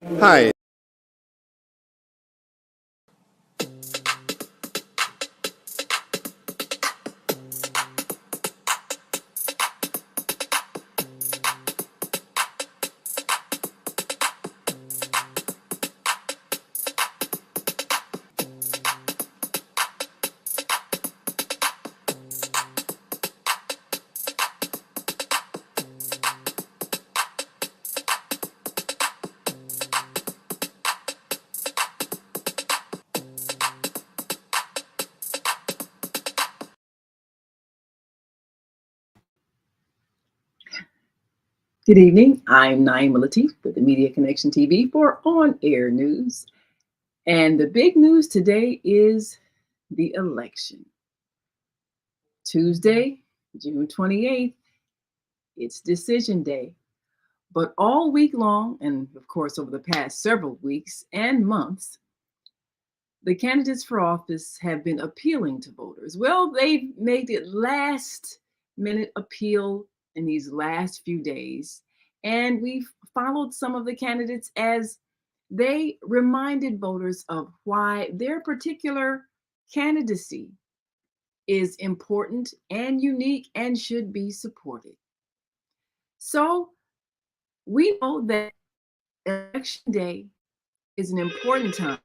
Hi. Good evening. I'm Naima Latif with the Media Connection TV for On Air News. And the big news today is the election. Tuesday, June 28th, it's decision day. But all week long, and of course over the past several weeks and months, the candidates for office have been appealing to voters. Well, they've made the last minute appeal in these last few days. And we've followed some of the candidates as they reminded voters of why their particular candidacy is important and unique and should be supported. So we know that election day is an important time,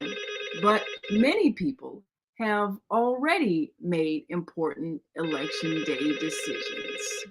but many people have already made important election day decisions.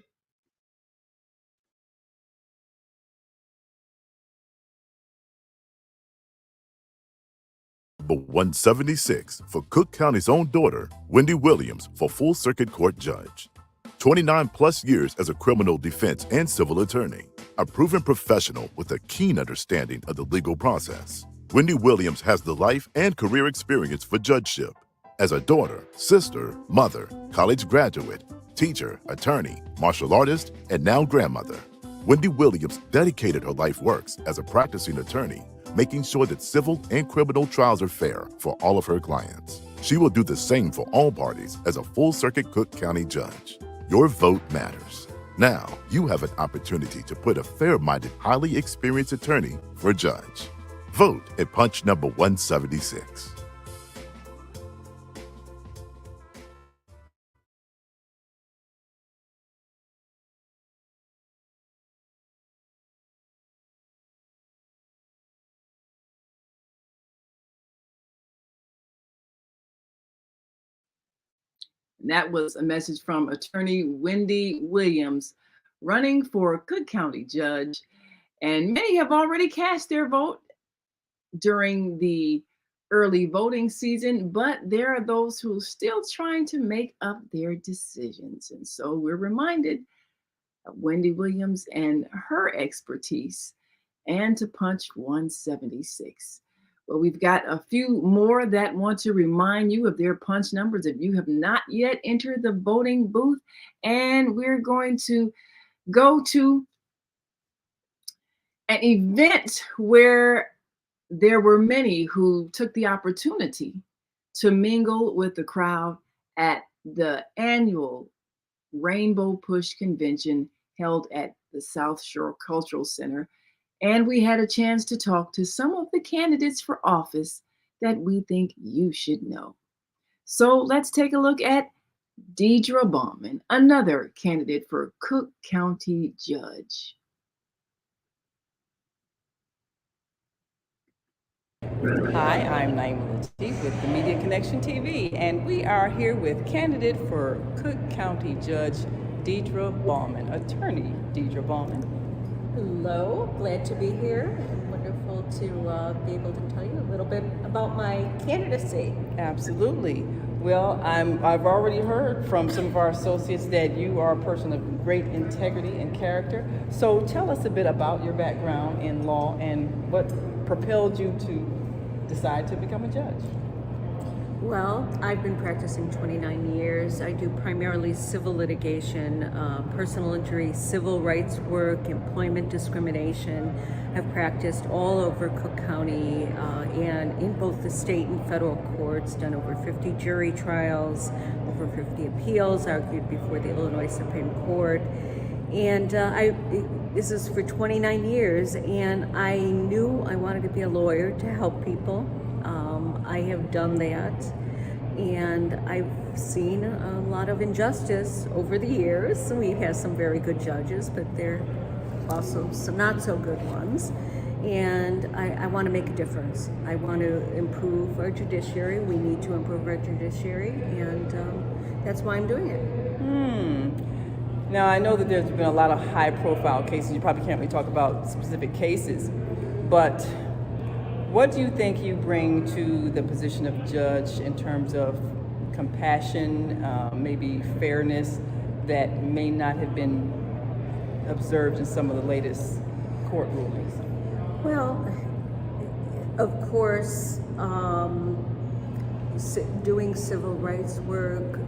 Number 176 for Cook County's own daughter, Wendy Williams, for full circuit court judge. 29 plus years as a criminal defense and civil attorney, a proven professional with a keen understanding of the legal process. Wendy Williams has the life and career experience for judgeship. As a daughter, sister, mother, college graduate, teacher, attorney, martial artist, and now grandmother, Wendy Williams dedicated her life works as a practicing attorney, making sure that civil and criminal trials are fair for all of her clients. She will do the same for all parties as a full-circuit Cook County judge. Your vote matters. Now, you have an opportunity to put a fair-minded, highly experienced attorney for judge. Vote at punch number 176. And that was a message from attorney Wendy Williams, running for Cook County judge. And many have already cast their vote during the early voting season, but there are those who are still trying to make up their decisions. And so we're reminded of Wendy Williams and her expertise, and to punch 176. Well, we've got a few more that want to remind you of their punch numbers if you have not yet entered the voting booth. And we're going to go to an event where there were many who took the opportunity to mingle with the crowd at the annual Rainbow Push convention held at the South Shore Cultural Center. And we had a chance to talk to some of the candidates for office that we think you should know. So let's take a look at Deidre Bauman, another candidate for Cook County Judge. Hi, I'm Naima Latif with the Media Connection TV, and we are here with candidate for Cook County Judge Deidre Bauman, attorney Deidre Bauman. Hello, glad to be here. Wonderful to be able to tell you a little bit about my candidacy. Absolutely. Well, I've already heard from some of our associates that you are a person of great integrity and character. So tell us a bit about your background in law and what propelled you to decide to become a judge. Well, I've been practicing 29 years. I do primarily civil litigation, personal injury, civil rights work, employment discrimination. I've practiced all over Cook County and in both the state and federal courts, done over 50 jury trials, over 50 appeals, argued before the Illinois Supreme Court. And this is for 29 years, and I knew I wanted to be a lawyer to help people. I have done that, and I've seen a lot of injustice over the years. We have some very good judges, but there are also some not so good ones. And I want to make a difference. I want to improve our judiciary. We need to improve our judiciary, and that's why I'm doing it. Now, I know that there's been a lot of high-profile cases. You probably can't really talk about specific cases, but what do you think you bring to the position of judge in terms of compassion, maybe fairness, that may not have been observed in some of the latest court rulings? Well, of course, doing civil rights work,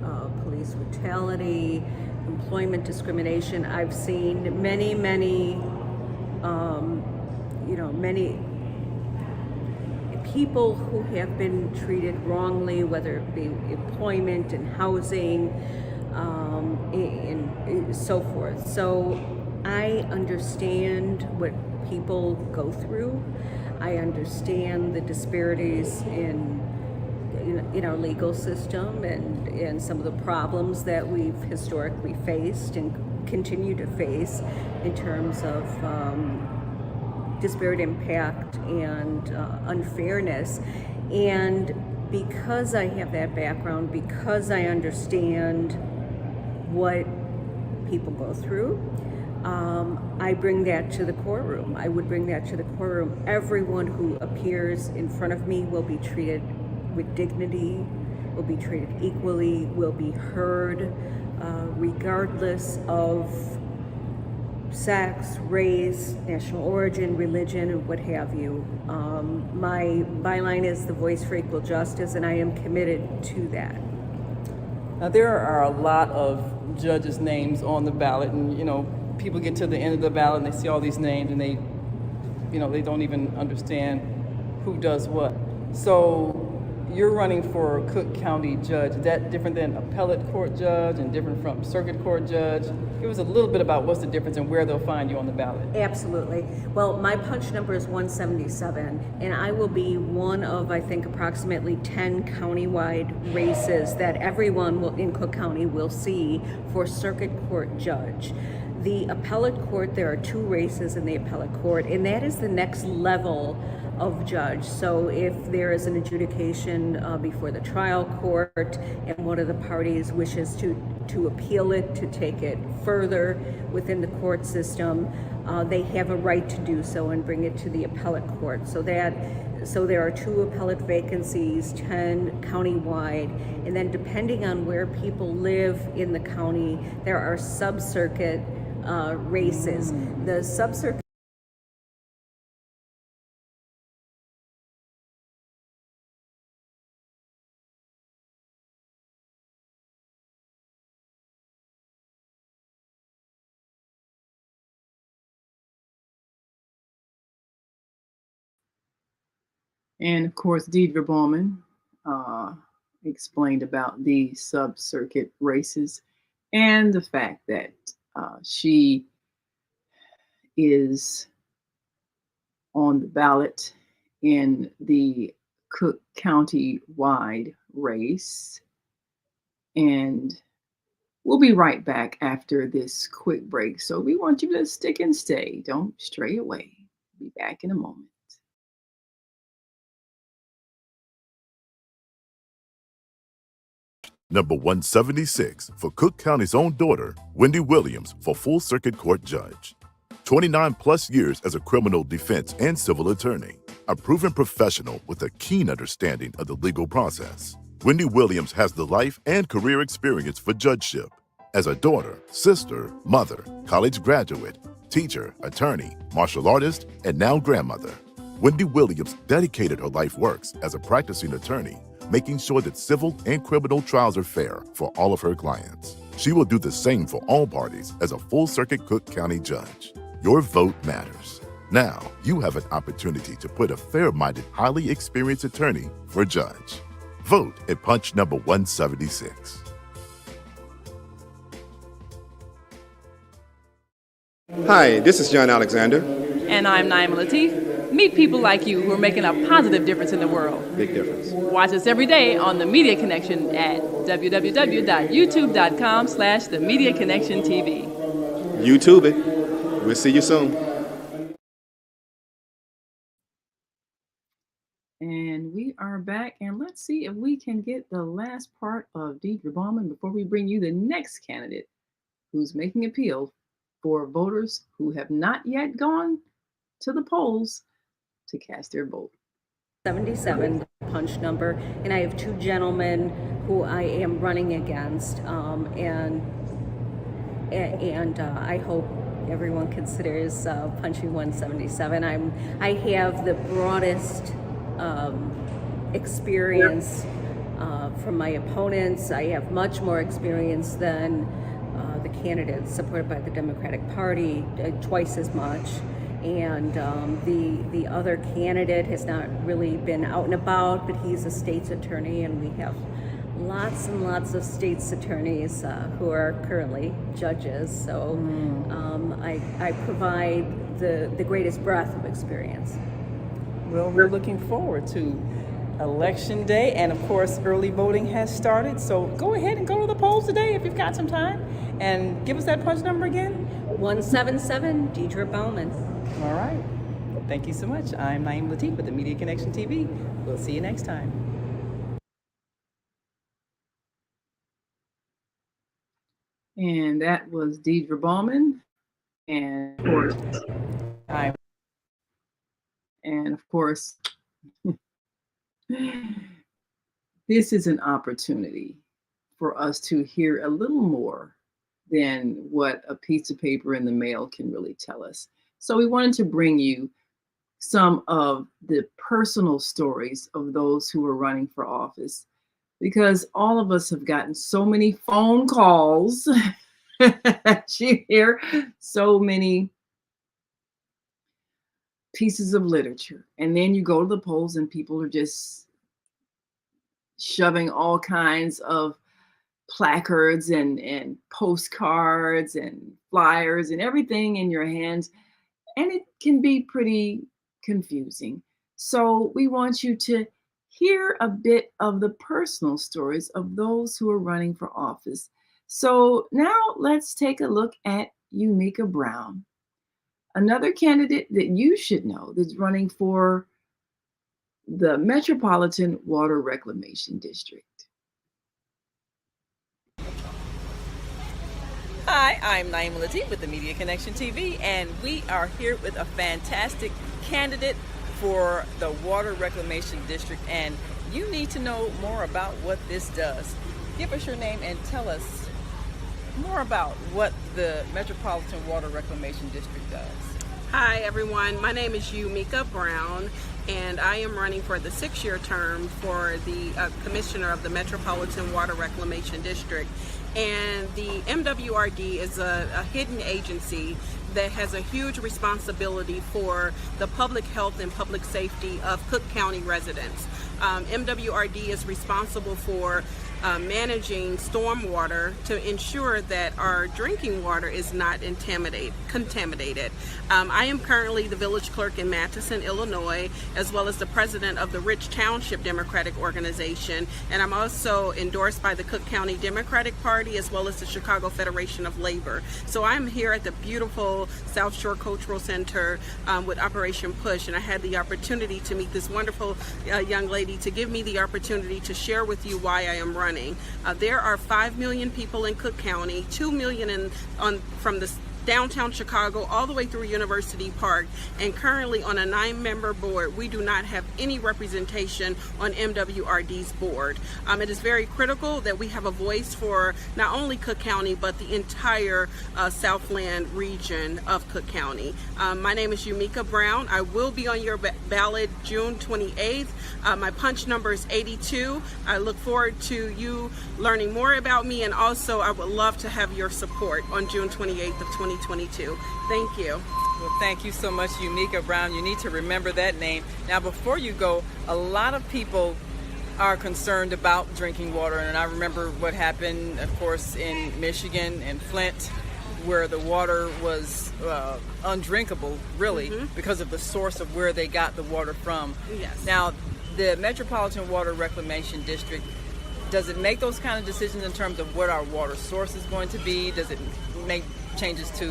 police brutality, employment discrimination. I've seen many people who have been treated wrongly, whether it be employment and housing, and so forth. So I understand what people go through. I understand the disparities in our legal system and some of the problems that we've historically faced and continue to face in terms of disparate impact and unfairness. And because I have that background, because I understand what people go through, I bring that to the courtroom. I would bring that to the courtroom. Everyone who appears in front of me will be treated with dignity, will be treated equally, will be heard, regardless of sex, race, national origin, religion, and what have you. My byline is the voice for equal justice, and I am committed to that. Now, there are a lot of judges' names on the ballot, and people get to the end of the ballot and they see all these names and they don't even understand who does what. So you're running for Cook County judge. Is that different than appellate court judge and different from circuit court judge? Give us a little bit about what's the difference and where they'll find you on the ballot. Absolutely. Well, my punch number is 177, and I will be one of, I think, approximately 10 countywide races that everyone in Cook County will see for circuit court judge. The appellate court, there are 2 races in the appellate court, and that is the next level of judge. So if there is an adjudication before the trial court and one of the parties wishes to appeal it, to take it further within the court system, they have a right to do so and bring it to the appellate court. So there are 2 appellate vacancies, 10 countywide, and then depending on where people live in the county, there are sub-circuit races. The sub-circuit And of course, Deidre Bowman explained about the sub-circuit races and the fact that she is on the ballot in the Cook County-wide race. And we'll be right back after this quick break. So we want you to stick and stay. Don't stray away. Be back in a moment. Number 176 for Cook County's own daughter, Wendy Williams, for full circuit court judge. 29 plus years as a criminal defense and civil attorney. A proven professional with a keen understanding of the legal process. Wendy Williams has the life and career experience for judgeship. As a daughter, sister, mother, college graduate, teacher, attorney, martial artist, and now grandmother, Wendy Williams dedicated her life works as a practicing attorney, making sure that civil and criminal trials are fair for all of her clients. She will do the same for all parties as a full-circuit Cook County judge. Your vote matters. Now, you have an opportunity to put a fair-minded, highly experienced attorney for judge. Vote at punch number 176. Hi, this is John Alexander. And I'm Naima Latif. Meet people like you who are making a positive difference in the world. Big difference. Watch us every day on The Media Connection at www.youtube.com/The Media Connection TV. YouTube it. We'll see you soon. And we are back, and let's see if we can get the last part of Deidre Bauman before we bring you the next candidate who's making appeal for voters who have not yet gone to the polls to cast their vote. 77, the punch number, and I have two gentlemen who I am running against, and I hope everyone considers punching 177. I have the broadest experience from my opponents. I have much more experience than the candidates supported by the Democratic Party, twice as much. And the other candidate has not really been out and about, but he's a state's attorney, and we have lots and lots of state's attorneys who are currently judges. So I provide the greatest breadth of experience. Well, we're looking forward to Election Day, and of course, early voting has started. So go ahead and go to the polls today if you've got some time, and give us that punch number again. 177, Deidre Bauman. All right. Thank you so much. I'm Naeem Latif with the Media Connection TV. We'll see you next time. And that was Deidre Bauman, and of course, Hi. and of course, this is an opportunity for us to hear a little more than what a piece of paper in the mail can really tell us. So we wanted to bring you some of the personal stories of those who are running for office, because all of us have gotten so many phone calls. You hear so many pieces of literature, and then you go to the polls and people are just shoving all kinds of placards and postcards and flyers and everything in your hands, and it can be pretty confusing. So we want you to hear a bit of the personal stories of those who are running for office. So now let's take a look at Yumika Brown, another candidate that you should know that's running for the Metropolitan Water Reclamation District. Hi, I'm Naeem Latif with the Media Connection TV, and we are here with a fantastic candidate for the Water Reclamation District, and you need to know more about what this does. Give us your name and tell us more about what the Metropolitan Water Reclamation District does. Hi everyone, my name is Yumika Brown, and I am running for the 6-year term for the Commissioner of the Metropolitan Water Reclamation District. And the MWRD is a hidden agency that has a huge responsibility for the public health and public safety of Cook County residents. MWRD is responsible for managing stormwater to ensure that our drinking water is not contaminated. I am currently the village clerk in Matteson, Illinois, as well as the president of the Rich Township Democratic Organization, and I'm also endorsed by the Cook County Democratic Party as well as the Chicago Federation of Labor. So I'm here at the beautiful South Shore Cultural Center with Operation Push, and I had the opportunity to meet this wonderful young lady to give me the opportunity to share with you why I am running. There are 5 million people in Cook County, 2 million from the downtown Chicago all the way through University Park, and currently on a 9-member board we do not have any representation on MWRD's board. It is very critical that we have a voice for not only Cook County but the entire Southland region of Cook County. My name is Yumika Brown. I will be on your ballot June 28th. My punch number is 82. I look forward to you learning more about me, and also I would love to have your support on June 28th of 2022. Thank you. Well, thank you so much, Yumika Brown. You need to remember that name. Now, before you go, a lot of people are concerned about drinking water, and I remember what happened, of course, in Michigan and Flint. where the water was undrinkable, really, because of the source of where they got the water from. Yes. Now, the Metropolitan Water Reclamation District, does it make those kind of decisions in terms of what our water source is going to be? Does it make changes to,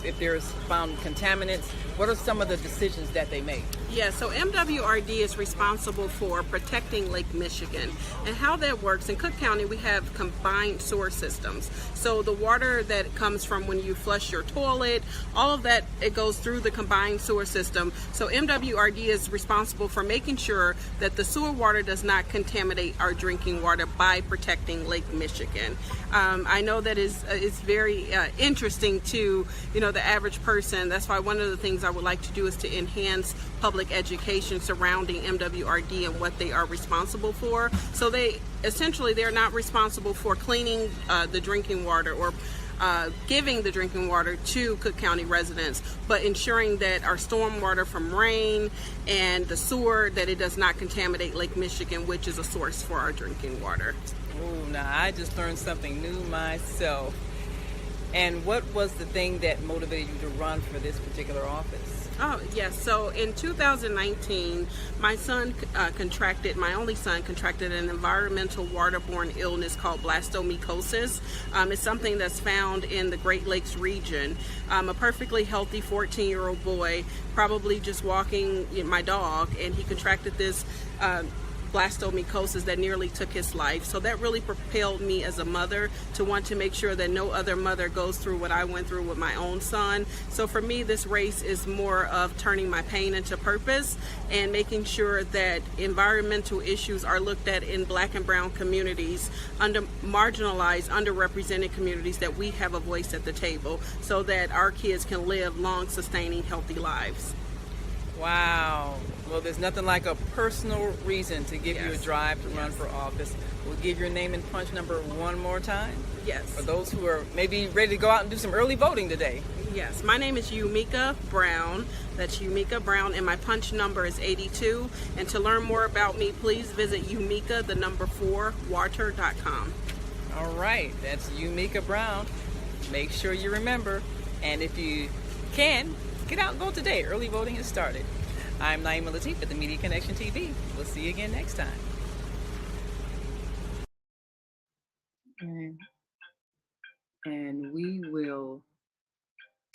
if there's found contaminants? What are some of the decisions that they make? Yeah, so MWRD is responsible for protecting Lake Michigan. And how that works, in Cook County, we have combined sewer systems. So the water that comes from when you flush your toilet, all of that, it goes through the combined sewer system. So MWRD is responsible for making sure that the sewer water does not contaminate our drinking water by protecting Lake Michigan. I know that is very interesting to the average person. That's why one of the things I would like to do is to enhance public education surrounding MWRD and what they are responsible for. So they're not responsible for cleaning the drinking water or giving the drinking water to Cook County residents, but ensuring that our stormwater from rain and the sewer, that it does not contaminate Lake Michigan, which is a source for our drinking water. Oh, now I just learned something new myself. And what was the thing that motivated you to run for this particular office? Oh, yes. So in 2019, my only son contracted an environmental waterborne illness called blastomycosis. It's something that's found in the Great Lakes region. A perfectly healthy 14-year-old boy, probably just walking my dog, and he contracted this blastomycosis that nearly took his life. So that really propelled me as a mother to want to make sure that no other mother goes through what I went through with my own son. So for me, this race is more of turning my pain into purpose and making sure that environmental issues are looked at in Black and brown communities, marginalized, underrepresented communities, that we have a voice at the table so that our kids can live long, sustaining, healthy lives. Wow. Well, there's nothing like a personal reason to give you a drive to run for office. We'll give your name and punch number one more time. Yes. For those who are maybe ready to go out and do some early voting today. Yes. My name is Yumika Brown. That's Yumika Brown, and my punch number is 82. And to learn more about me, please visit Yumika4water.com. All right. That's Yumika Brown. Make sure you remember. And if you can, get out and vote today. Early voting has started. I'm Naima Latif at the Media Connection TV. We'll see you again next time. And we will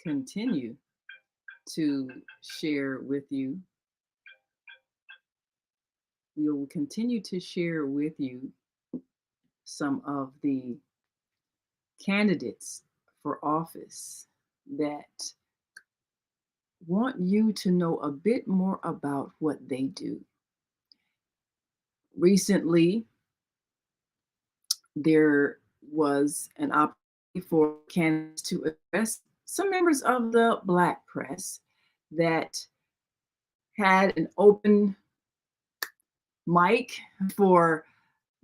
continue to share with you. We will continue to share with you some of the candidates for office that want you to know a bit more about what they do. Recently, there was an opportunity for candidates to address some members of the Black press that had an open mic for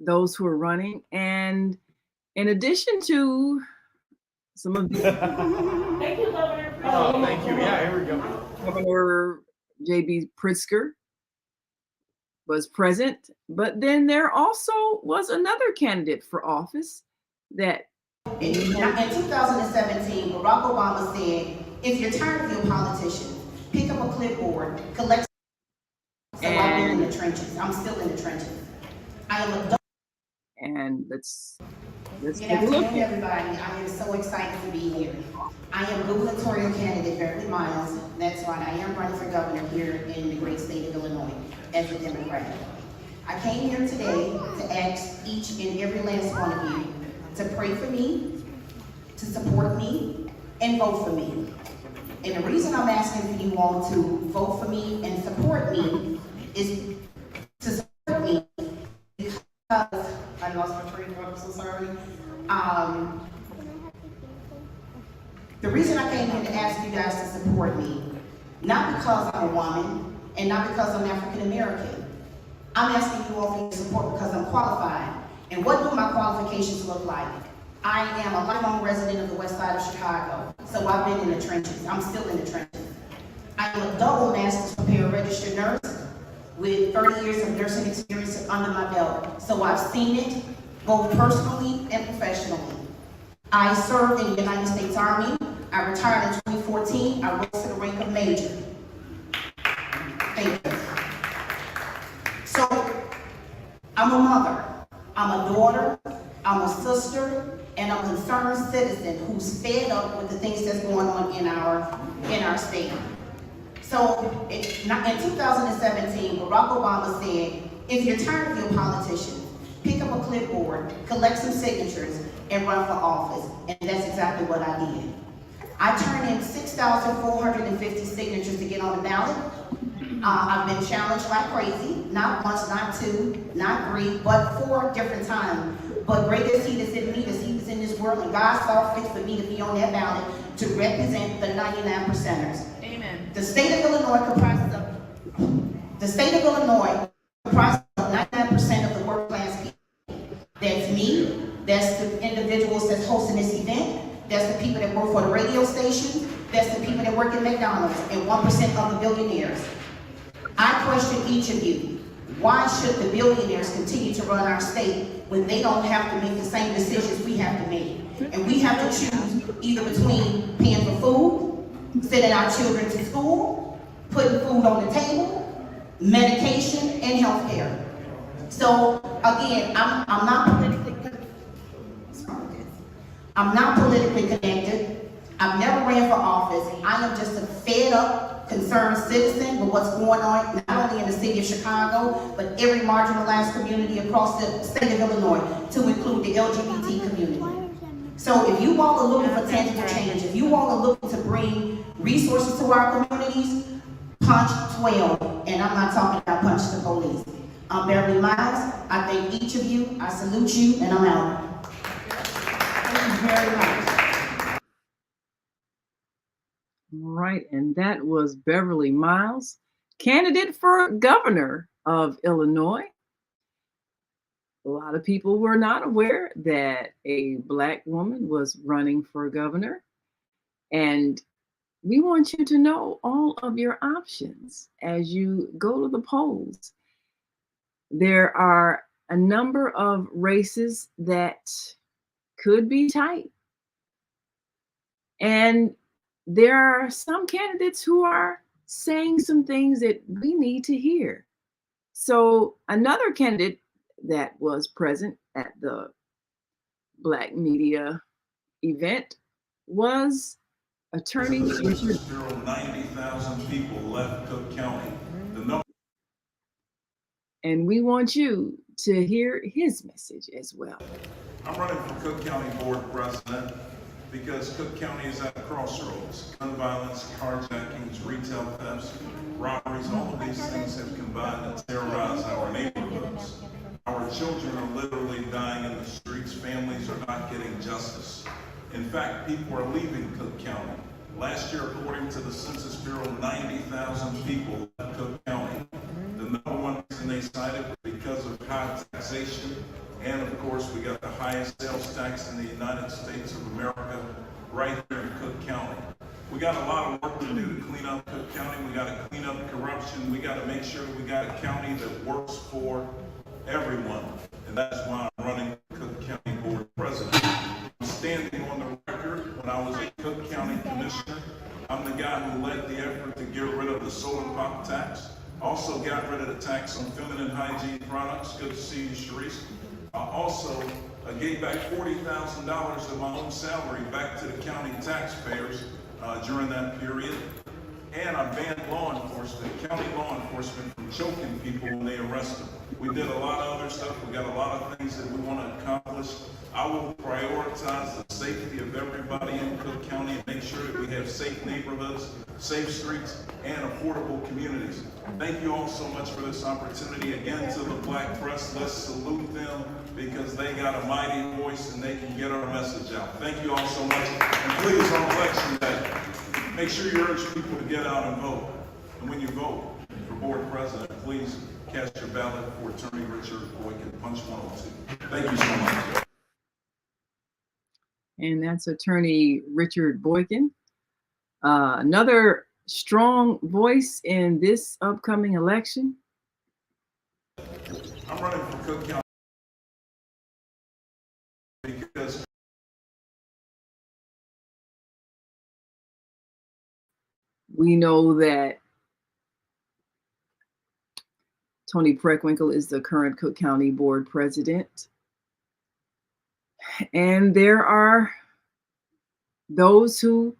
those who are running. And in addition to some of the Thank you, Governor. Oh, thank you. Yeah, here we go. Governor J.B. Pritzker was present, but then there also was another candidate for office that In 2017, Barack Obama said, if you're tired of your politicians, pick up a clipboard, collect. So I've been in the trenches. I'm still in the trenches. I am a. and let's Good take a look. afternoon, everybody. I am so excited to be here. I am gubernatorial candidate Beverly Miles. That's right. I am running for governor here in the great state of Illinois as a Democrat. I came here today to ask each and every last one of you to pray for me, to support me, and vote for me. And the reason I'm asking for you all to vote for me and support me is to support me because I lost my train of thought, I'm so sorry. The reason I came here to ask you guys to support me, not because I'm a woman and not because I'm African American. I'm asking you all for your support because I'm qualified. And what do my qualifications look like? I am a lifelong resident of the west side of Chicago, so I've been in the trenches. I'm still in the trenches. I am a double master's prepared registered nurse with 30 years of nursing experience under my belt. So I've seen it both personally and professionally. I served in the United States Army. I retired in 2014. I rose to the rank of major. Thank you. So, I'm a mother, I'm a daughter, I'm a sister, and I'm a concerned citizen who's fed up with the things that's going on in our state. So, in 2017, Barack Obama said, if you're tired of your politicians, pick up a clipboard, collect some signatures, and run for office. And that's exactly what I did. I turned in 6,450 signatures to get on the ballot. I've been challenged like crazy, not once, not two, not three, but 4 different times. But greater is he that's in me, that's he that's in this world, and God saw fit for me to be on that ballot to represent the 99%ers. Amen. The state of Illinois comprises of 99% of the working class people. That's me, that's the individuals that's hosting this event, that's the people that work for the radio station, that's the people that work at McDonald's, and 1% of the billionaires. I question each of you. Why should the billionaires continue to run our state when they don't have to make the same decisions we have to make? And we have to choose either between paying for food, sending our children to school, putting food on the table, medication, and health care. So again, I'm not politically connected. I've never ran for office. I am just a fed up, concerned citizen with what's going on, not only in the city of Chicago, but every marginalized community across the state of Illinois, to include the LGBT community. So if you all are looking for tangible change, if you all are looking to bring resources to our communities, punch 12. And I'm not talking about punch the police. I'm Beverly Miles. I thank each of you. I salute you, and I'm out. Thank you very much. All right, and that was Beverly Miles, candidate for governor of Illinois. A lot of people were not aware that a Black woman was running for governor. And we want you to know all of your options as you go to the polls. There are a number of races that could be tight. And there are some candidates who are saying some things that we need to hear. So another candidate that was present at the Black media event was attorney Richard. 90,000 people left Cook County. And we want you to hear his message as well. I'm running for Cook County Board President because Cook County is at a crossroads. Gun violence, carjackings, retail thefts, robberies, all of these things have combined to terrorize our neighborhoods. Our children are literally dying in the streets. Families are not getting justice. In fact, people are leaving Cook County. Last year, according to the Census Bureau, 90,000 people left Cook County. The number one reason they cited was because of high taxation. And of course, we got the highest sales tax in the United States of America right here in Cook County. We got a lot of work to do to clean up Cook County. We got to clean up corruption. We got to make sure that we got a county that works for everyone. And that's why I'm running Cook County Board President. I'm standing on the record when I was a Cook County Commissioner. I'm the guy who led the effort to get rid of the soda pop tax. Also got rid of the tax on feminine hygiene products. Good to see you, Sharice. I also gave back $40,000 of my own salary back to the county taxpayers during that period. And I banned law enforcement, county law enforcement, from choking people when they arrest them. We did a lot of other stuff. We got a lot of things that we want to accomplish. I will prioritize the safety of everybody in Cook County and make sure that we have safe neighborhoods, safe streets, and affordable communities. Thank you all so much for this opportunity. Again, to the Black press, let's salute them because they got a mighty voice and they can get our message out. Thank you all so much. And please, on election day, make sure you urge people to get out and vote. And when you vote for board president, please cast your ballot for Attorney Richard Boykin, punch 102. Thank you so much. And that's attorney Richard Boykin. Another strong voice in this upcoming election. I'm running for Cook County because We know that Tony Preckwinkle is the current Cook County Board President. And there are those who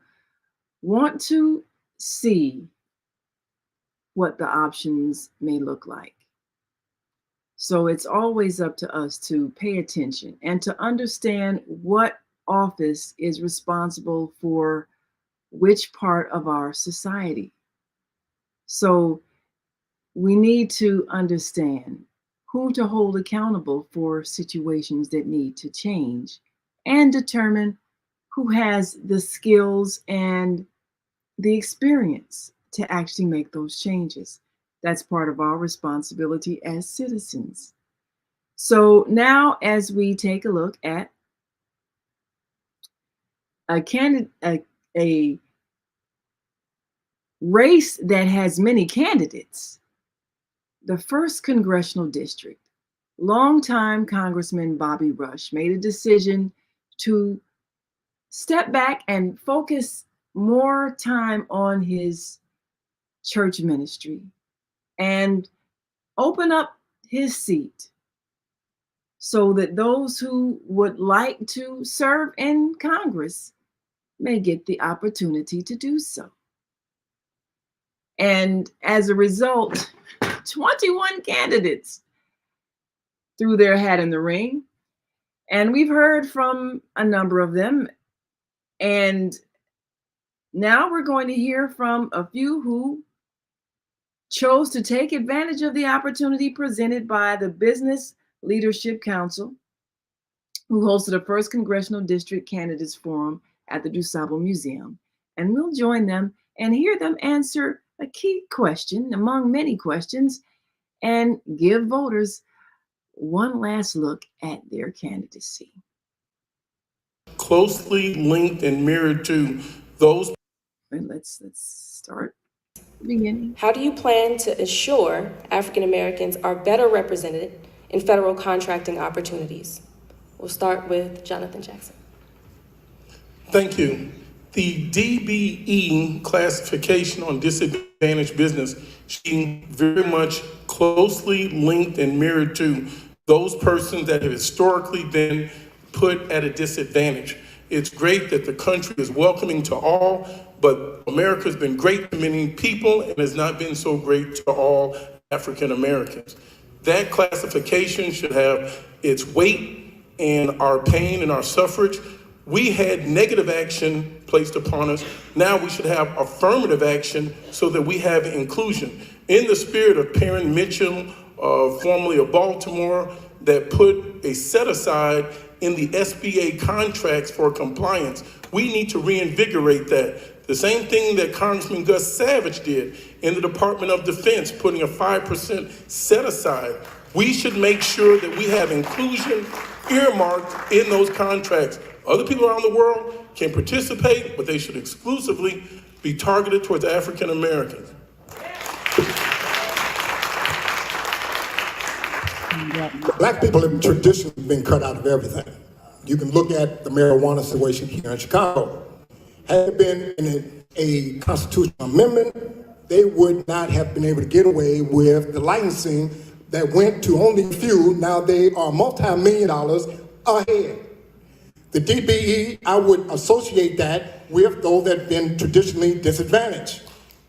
want to see what the options may look like. So it's always up to us to pay attention and to understand what office is responsible for which part of our society. So we need to understand who to hold accountable for situations that need to change and determine who has the skills and the experience to actually make those changes. That's part of our responsibility as citizens. So now, as we take a look at a race that has many candidates, the first congressional district, longtime Congressman Bobby Rush made a decision to step back and focus more time on his church ministry and open up his seat so that those who would like to serve in Congress may get the opportunity to do so. And as a result, 21 candidates threw their hat in the ring. And we've heard from a number of them. And now we're going to hear from a few who chose to take advantage of the opportunity presented by the Business Leadership Council, who hosted the first Congressional District Candidates Forum at the DuSable Museum. And we'll join them and hear them answer a key question among many questions and give voters one last look at their candidacy. Closely linked and mirrored to those. And let's start at the beginning. How do you plan to ensure African Americans are better represented in federal contracting opportunities? We'll start with Jonathan Jackson. Thank you. The DBE classification on disadvantaged business should be very much closely linked and mirrored to those persons that have historically been put at a disadvantage. It's great that the country is welcoming to all, but America's been great to many people and has not been so great to all African Americans. That classification should have its weight and our pain and our suffrage. We had negative action placed upon us. Now we should have affirmative action so that we have inclusion. In the spirit of Perrin Mitchell, formerly of Baltimore, that put a set aside in the SBA contracts for compliance, we need to reinvigorate that. The same thing that Congressman Gus Savage did in the Department of Defense, putting a 5% set aside. We should make sure that we have inclusion earmarked in those contracts. Other people around the world can participate, but they should exclusively be targeted towards African Americans. Black people have traditionally been cut out of everything. You can look at the marijuana situation here in Chicago. Had it been in a constitutional amendment, they would not have been able to get away with the licensing that went to only a few. Now they are multi-million dollars ahead. The DBE, I would associate that with those that have been traditionally disadvantaged,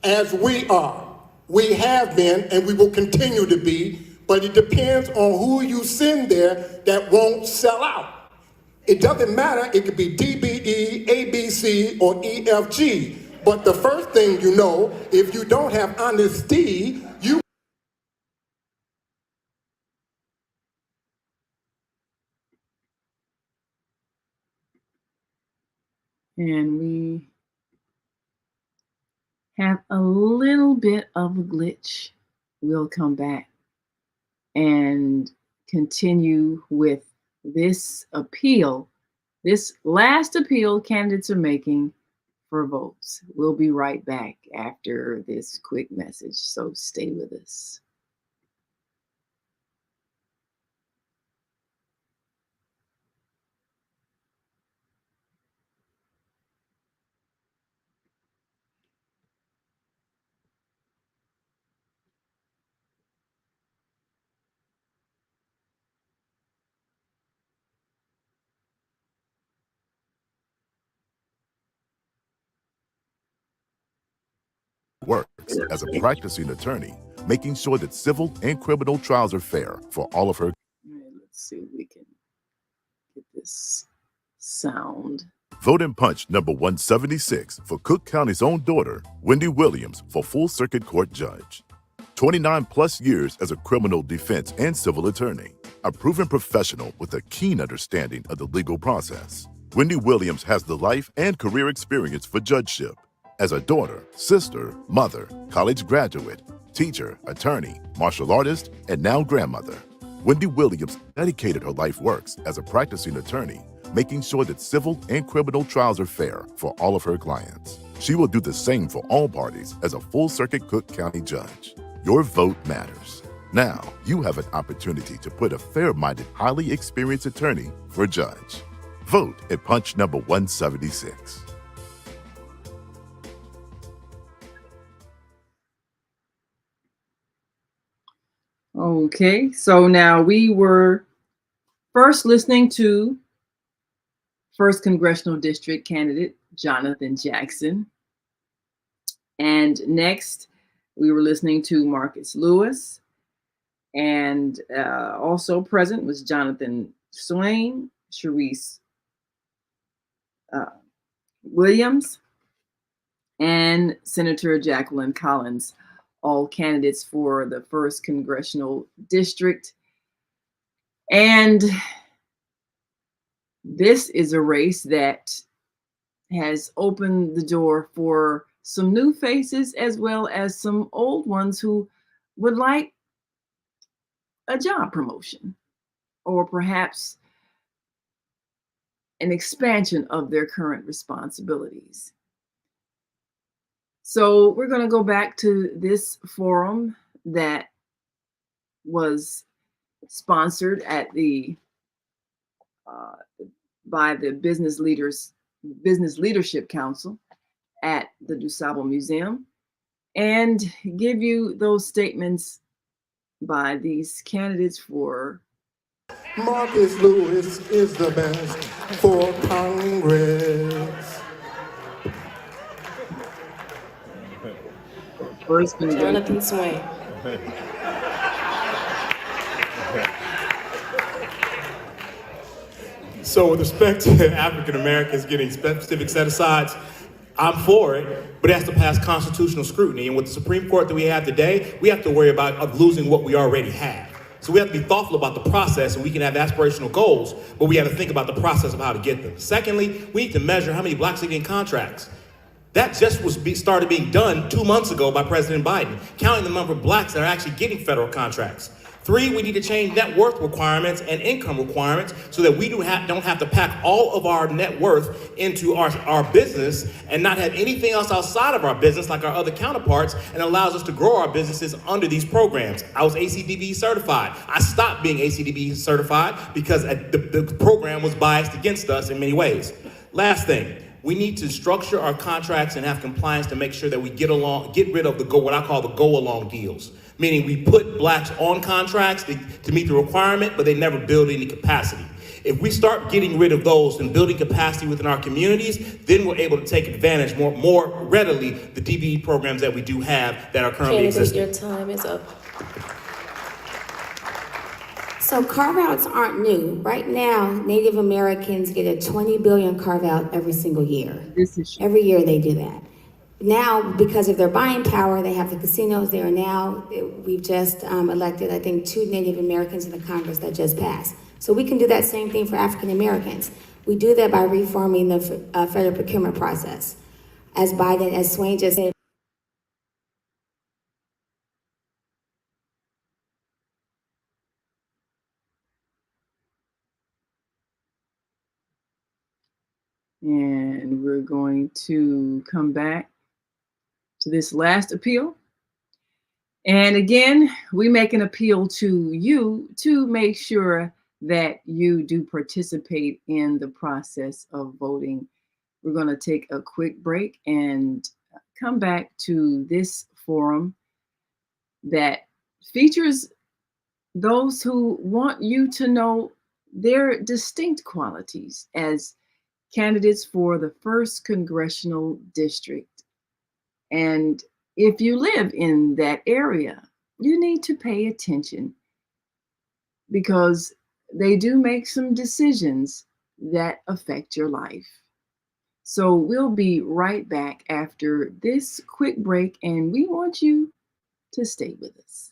as we are. We have been, and we will continue to be, but it depends on who you send there that won't sell out. It doesn't matter, it could be DBE, ABC, or EFG, but the first thing you know, if you don't have honesty, you And we have a little bit of a glitch. We'll come back and continue with this appeal, this last appeal candidates are making for votes. We'll be right back after this quick message, so stay with us. as a practicing attorney, making sure that civil and criminal trials are fair for all of her. All right, let's see if we can get this sound. Vote in punch number 176 for Cook County's own daughter, Wendy Williams, for full circuit court judge. 29 plus years as a criminal defense and civil attorney, a proven professional with a keen understanding of the legal process. Wendy Williams has the life and career experience for judgeship. As a daughter, sister, mother, college graduate, teacher, attorney, martial artist, and now grandmother, Wendy Williams dedicated her life works as a practicing attorney, making sure that civil and criminal trials are fair for all of her clients. She will do the same for all parties as a full-circuit Cook County judge. Your vote matters. Now, you have an opportunity to put a fair-minded, highly experienced attorney for judge. Vote at punch number 176. Okay, so now we were first listening to 1st Congressional District candidate Jonathan Jackson. And next, we were listening to Marcus Lewis. And also present was Jonathan Swain, Sharice Williams, and Senator Jacqueline Collins, all candidates for the 1st Congressional District. And this is a race that has opened the door for some new faces as well as some old ones who would like a job promotion or perhaps an expansion of their current responsibilities. So we're going to go back to this forum that was sponsored at the by the Business Leadership Council at the DuSable Museum, and give you those statements by these candidates for. Marcus Lewis is the best for Congress. First, Jonathan Swain. So with respect to African Americans getting specific set-asides, I'm for it, but it has to pass constitutional scrutiny. And with the Supreme Court that we have today, we have to worry about losing what we already have. So we have to be thoughtful about the process, and we can have aspirational goals, but we have to think about the process of how to get them. Secondly, we need to measure how many blacks are getting contracts. That just started being done 2 months ago by President Biden, counting the number of blacks that are actually getting federal contracts. 3, we need to change net worth requirements and income requirements so that we don't have to pack all of our net worth into our business and not have anything else outside of our business like our other counterparts, and allows us to grow our businesses under these programs. I was ACDB certified. I stopped being ACDB certified because the program was biased against us in many ways. Last thing. We need to structure our contracts and have compliance to make sure that we get rid of what I call the go-along deals. Meaning we put blacks on contracts to meet the requirement, but they never build any capacity. If we start getting rid of those and building capacity within our communities, then we're able to take advantage more readily the DBE programs that we do have that are currently existing. Your time is up. So carve-outs aren't new. Right now, Native Americans get a $20 billion carve-out every single year. Every year they do that. Now, because of their buying power, they have the casinos there now. We've just elected, I think, 2 Native Americans in the Congress that just passed. So we can do that same thing for African Americans. We do that by reforming the federal procurement process. As Swain just said, And we're going to come back to this last appeal. And again, we make an appeal to you to make sure that you do participate in the process of voting. We're going to take a quick break and come back to this forum that features those who want you to know their distinct qualities as candidates for the 1st Congressional District. And if you live in that area, you need to pay attention because they do make some decisions that affect your life. So we'll be right back after this quick break, and we want you to stay with us.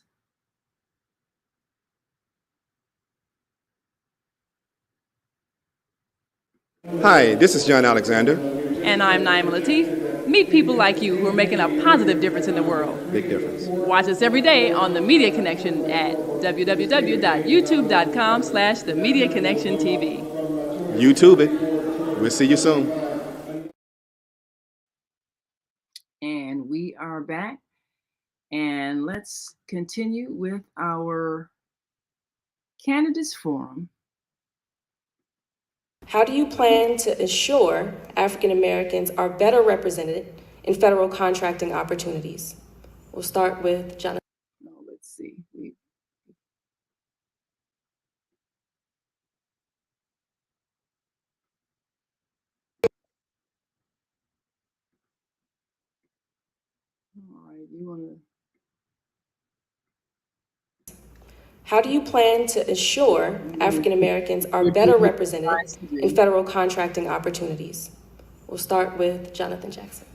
Hi, this is John Alexander. And I'm Naima Latif. Meet people like you who are making a positive difference in the world. Big difference. Watch us every day on The Media Connection at www.youtube.com/The Media Connection TV. YouTube it. We'll see you soon. And we are back. And let's continue with our Candidates Forum. How do you plan to ensure African Americans are better represented in federal contracting opportunities? We'll start with Jonathan. No, let's see. All right, you want to... How do you plan to ensure African Americans are better represented in federal contracting opportunities? We'll start with Jonathan Jackson.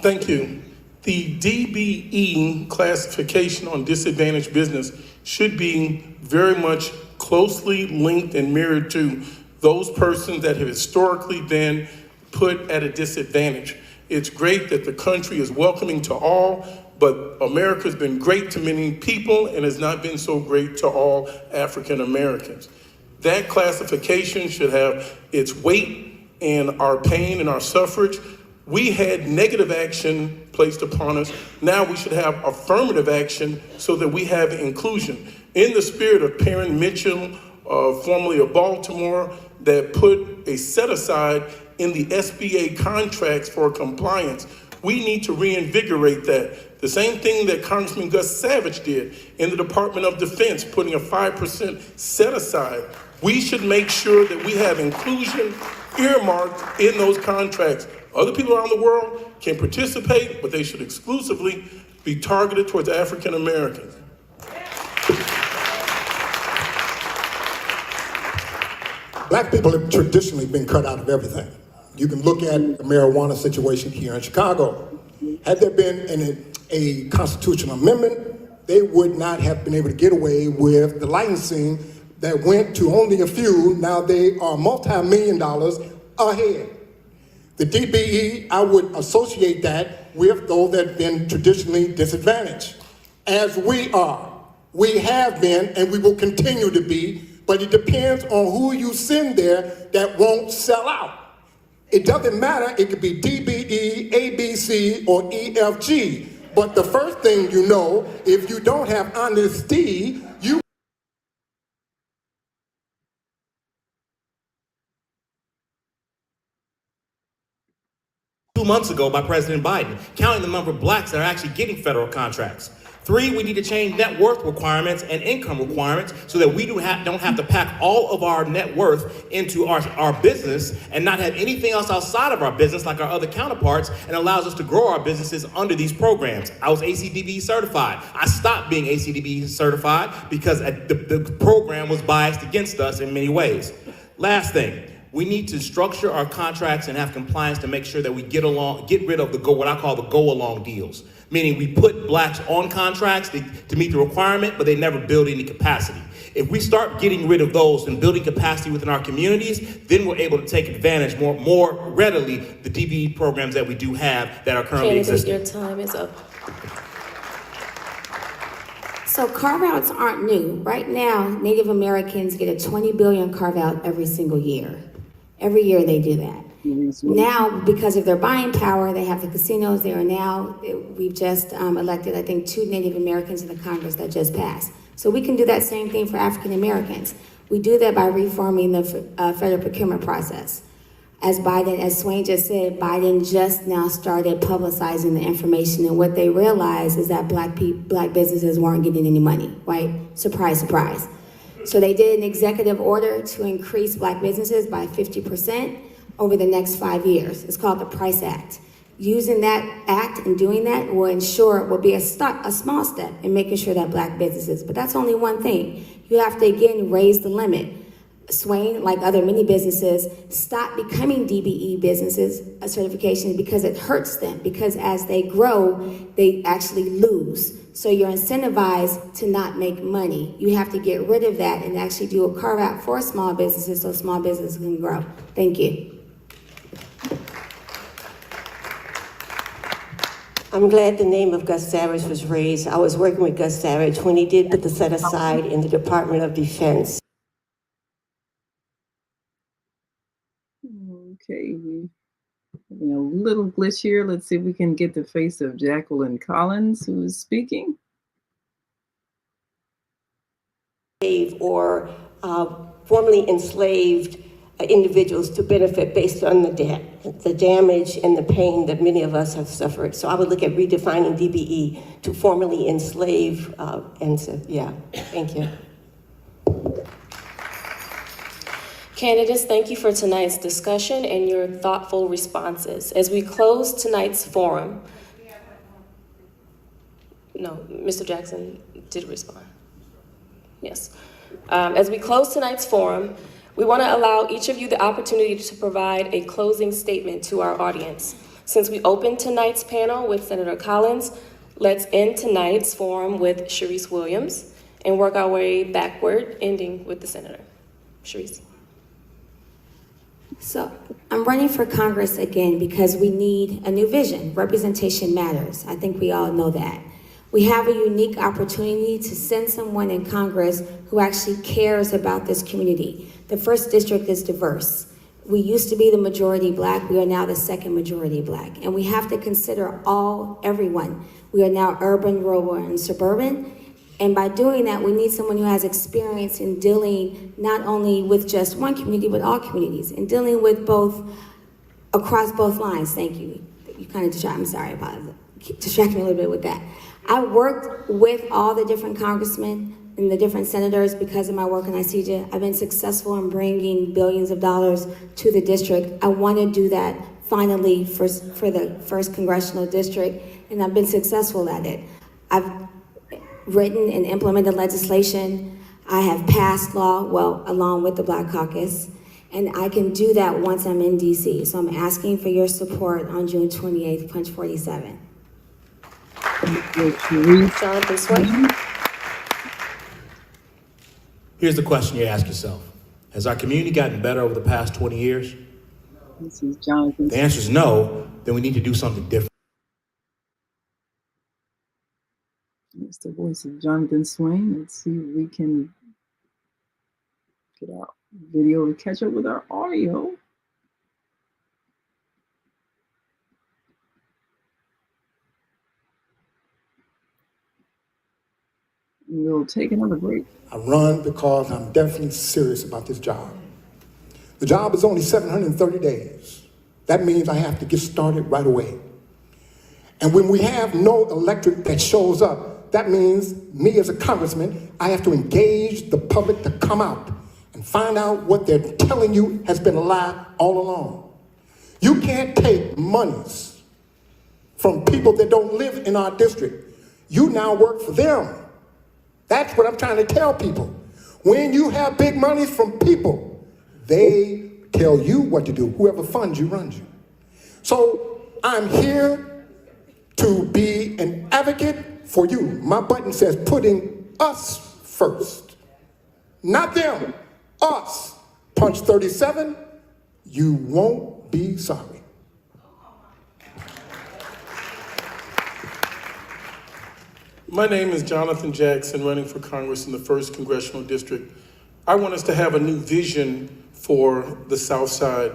Thank you. The DBE classification on disadvantaged business should be very much closely linked and mirrored to those persons that have historically been put at a disadvantage. It's great that the country is welcoming to all, but America's been great to many people and has not been so great to all African Americans. That classification should have its weight in our pain and our suffrage. We had negative action placed upon us. Now we should have affirmative action so that we have inclusion. In the spirit of Perrin Mitchell, formerly of Baltimore, that put a set aside in the SBA contracts for compliance, we need to reinvigorate that. The same thing that Congressman Gus Savage did in the Department of Defense, putting a 5% set aside. We should make sure that we have inclusion earmarked in those contracts. Other people around the world can participate, but they should exclusively be targeted towards African Americans. Black people have traditionally been cut out of everything. You can look at the marijuana situation here in Chicago. Had there been a constitutional amendment, they would not have been able to get away with the licensing that went to only a few. Now they are multi-million dollars ahead. The DBE, I would associate that with those that have been traditionally disadvantaged, as we are. We have been, and we will continue to be, but it depends on who you send there that won't sell out. It doesn't matter, it could be DBE, ABC, or EFG. But the first thing you know, if you don't have honesty, you... 2 months ago by President Biden, counting the number of blacks that are actually getting federal contracts. 3, we need to change net worth requirements and income requirements so that we don't have to pack all of our net worth into our business and not have anything else outside of our business like our other counterparts, and allows us to grow our businesses under these programs. I was ACDB certified. I stopped being ACDB certified because the program was biased against us in many ways. Last thing. We need to structure our contracts and have compliance to make sure that we get rid of what I call the go-along deals. Meaning we put blacks on contracts to meet the requirement, but they never build any capacity. If we start getting rid of those and building capacity within our communities, then we're able to take advantage more readily the DBE programs that we do have that are currently existing. Your time is up. So carve-outs aren't new. Right now, Native Americans get a $20 billion carve-out every single year. Every year they do that. Now, because of their buying power, they have the casinos. We've just elected, I think, 2 Native Americans in the Congress that just passed. So we can do that same thing for African Americans. We do that by reforming the federal procurement process. As Swain just said, Biden just now started publicizing the information, and what they realized is that black businesses weren't getting any money, right? Surprise, surprise. So they did an executive order to increase black businesses by 50% over the next 5 years. It's called the Price Act. Using that act and doing that will be a small step in making sure that Black businesses, but that's only one thing. You have to, again, raise the limit. Swain, like other many businesses, stop becoming DBE businesses certification because it hurts them, because as they grow, they actually lose. So you're incentivized to not make money. You have to get rid of that and actually do a carve out for small businesses so small businesses can grow. Thank you. I'm glad the name of Gus Savage was raised. I was working with Gus Savage when he did put the set aside in the Department of Defense. Okay, we're having a little glitch here. Let's see if we can get the face of Jacqueline Collins, who is speaking. Or formerly enslaved individuals to benefit based on the damage and the pain that many of us have suffered. So I would look at redefining DBE to formerly enslave thank you. Candidates, thank you for tonight's discussion and your thoughtful responses. As we close tonight's forum, no, Mr. Jackson did respond. Yes. As we close tonight's forum, we want to allow each of you the opportunity to provide a closing statement to our audience. Since we opened tonight's panel with Senator Collins, let's end tonight's forum with Sharice Williams and work our way backward, ending with the Senator. Sharice. So I'm running for Congress again because we need a new vision. Representation matters. I think we all know that. We have a unique opportunity to send someone in Congress who actually cares about this community. The 1st District is diverse. We used to be the majority Black. We are now the 2nd majority Black. And we have to consider everyone. We are now urban, rural, and suburban. And by doing that, we need someone who has experience in dealing not only with just one community, but all communities, and dealing with both, across both lines. Thank you. You kind of distracted me. I'm sorry, I apologize. Distracted me a little bit with that. I worked with all the different congressmen and the different senators because of my work in ICEJA. I've been successful in bringing billions of dollars to the district. I want to do that finally for the 1st Congressional District, and I've been successful at it. I've written and implemented legislation. I have passed law, along with the Black Caucus, and I can do that once I'm in DC. So I'm asking for your support on June 28th, Punch 47. Jonathan Swain. Here's the question you ask yourself. Has our community gotten better over the past 20 years? This is Jonathan. The answer is no, then we need to do something different. It's the voice of Jonathan Swain. Let's see if we can get our video to catch up with our audio. We'll take another break. I run because I'm definitely serious about this job. The job is only 730 days. That means I have to get started right away. And when we have no electorate that shows up, that means me as a congressman, I have to engage the public to come out and find out what they're telling you has been a lie all along. You can't take monies from people that don't live in our district. You now work for them. That's what I'm trying to tell people. When you have big monies from people, they tell you what to do. Whoever funds you runs you. So I'm here to be an advocate for you. My button says putting us first. Not them, us. Punch 37, you won't be sorry. My name is Jonathan Jackson, running for Congress in the 1st Congressional District. I want us to have a new vision for the South Side.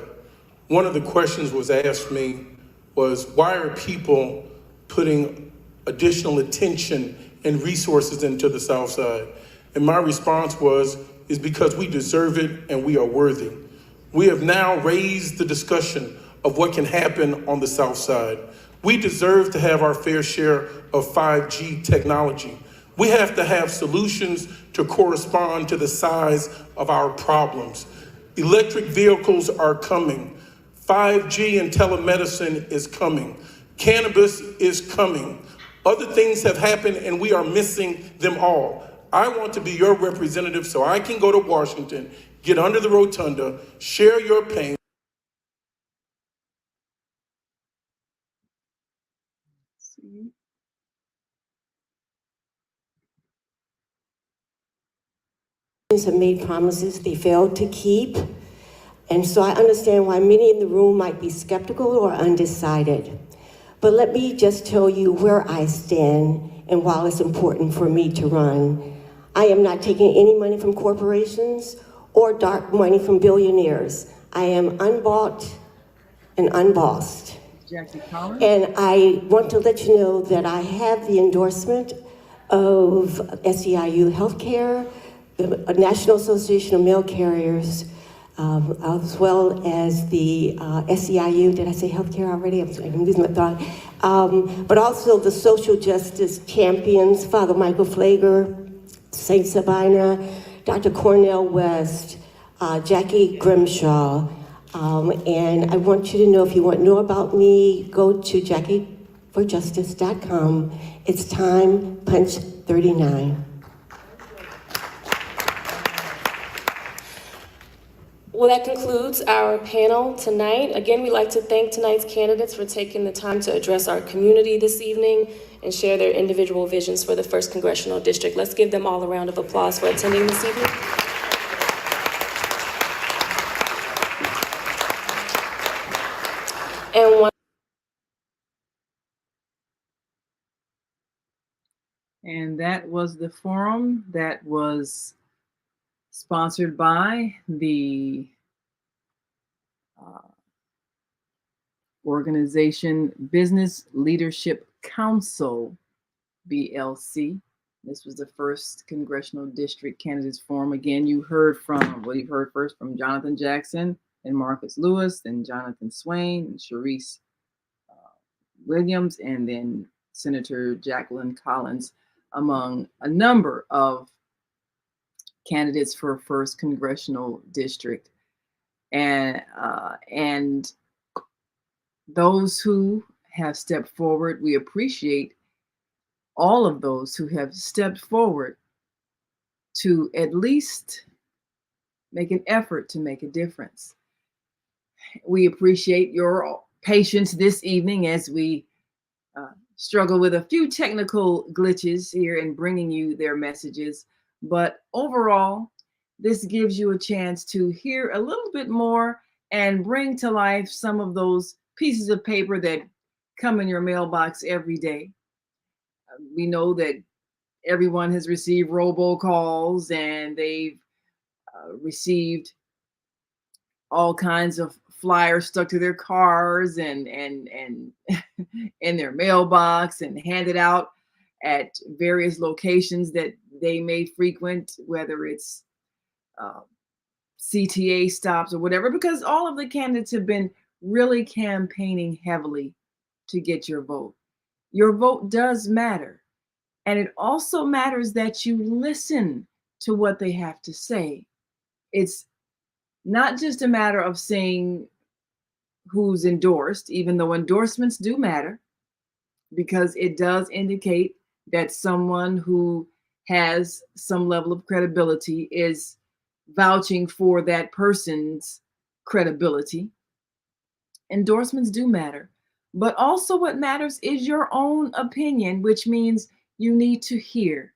One of the questions was asked me was, why are people putting additional attention and resources into the South Side? And my response is because we deserve it and we are worthy. We have now raised the discussion of what can happen on the South Side. We deserve to have our fair share of 5G technology. We have to have solutions to correspond to the size of our problems. Electric vehicles are coming. 5G and telemedicine is coming. Cannabis is coming. Other things have happened and we are missing them all. I want to be your representative so I can go to Washington, get under the rotunda, share your pain. Have made promises they failed to keep. And so I understand why many in the room might be skeptical or undecided. But let me just tell you where I stand and why it's important for me to run. I am not taking any money from corporations or dark money from billionaires. I am unbought and unbossed. Jackie Collins. And I want to let you know that I have the endorsement of SEIU Healthcare, the National Association of Mail Carriers, as well as the SEIU. Did I say healthcare already? I'm losing my thought. But also the social justice champions, Father Michael Flager, Saint Sabina, Dr. Cornel West, Jackie Grimshaw. And I want you to know, if you want to know about me, go to JackieForJustice.com. It's time, punch 39. Well, that concludes our panel tonight. Again, we'd like to thank tonight's candidates for taking the time to address our community this evening and share their individual visions for the 1st Congressional District. Let's give them all a round of applause for attending this evening. And that was the forum that was sponsored by the organization Business Leadership Council, BLC. This was the 1st Congressional District Candidates Forum. Again, you've heard first from Jonathan Jackson and Marcus Lewis, then Jonathan Swain and Sharice Williams, and then Senator Jacqueline Collins, among a number of candidates for 1st Congressional District. And those who have stepped forward, we appreciate all of those who have stepped forward to at least make an effort to make a difference. We appreciate your patience this evening as we struggle with a few technical glitches here in bringing you their messages. But overall, this gives you a chance to hear a little bit more and bring to life some of those pieces of paper that come in your mailbox every day. We know that everyone has received robocalls and they've received all kinds of flyers stuck to their cars and in their mailbox and handed out at various locations that they may frequent, whether it's CTA stops or whatever, because all of the candidates have been really campaigning heavily to get your vote. Your vote does matter. And it also matters that you listen to what they have to say. It's not just a matter of saying who's endorsed, even though endorsements do matter, because it does indicate that someone who has some level of credibility is vouching for that person's credibility. Endorsements do matter, but also what matters is your own opinion, which means you need to hear.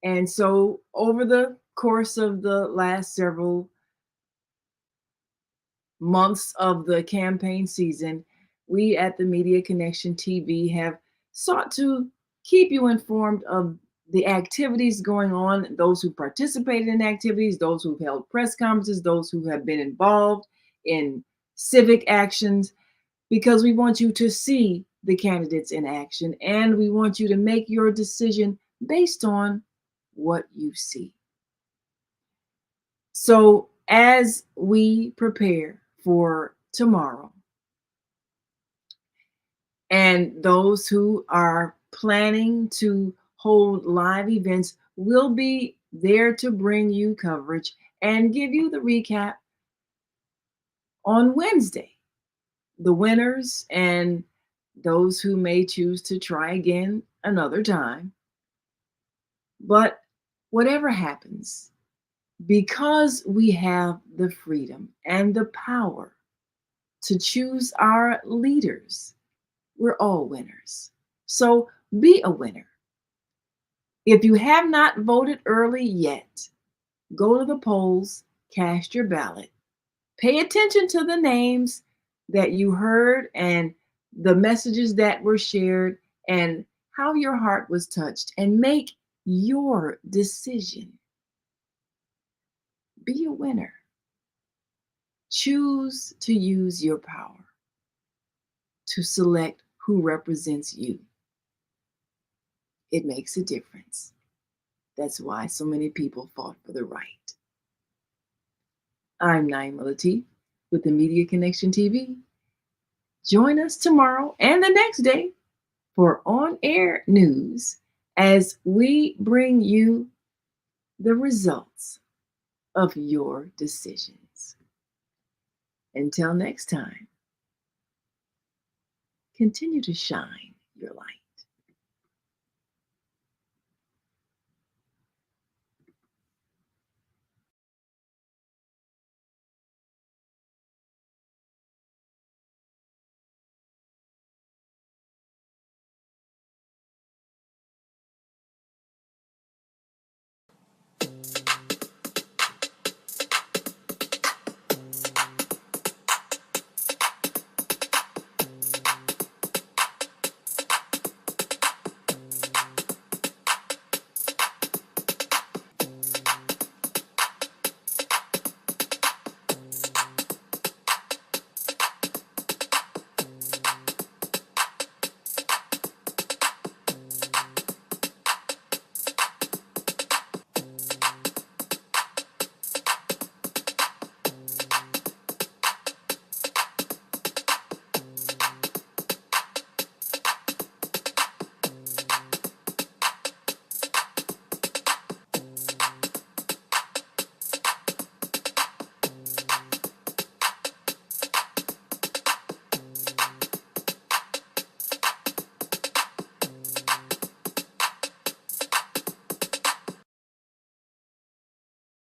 And so over the course of the last several months of the campaign season, we at the Media Connection TV have sought to keep you informed of the activities going on, those who participated in activities, those who've held press conferences, those who have been involved in civic actions, because we want you to see the candidates in action and we want you to make your decision based on what you see. So as we prepare for tomorrow, and those who are planning to hold live events will be there to bring you coverage and give you the recap on Wednesday, the winners and those who may choose to try again another time. But whatever happens, because we have the freedom and the power to choose our leaders, we're all winners. So be a winner. If you have not voted early yet, go to the polls, cast your ballot, pay attention to the names that you heard and the messages that were shared and how your heart was touched, and make your decision. Be a winner. Choose to use your power to select who represents you. It makes a difference. That's why so many people fought for the right. I'm Naima Latif with the Media Connection TV. Join us tomorrow and the next day for on-air news as we bring you the results of your decisions. Until next time, continue to shine your light.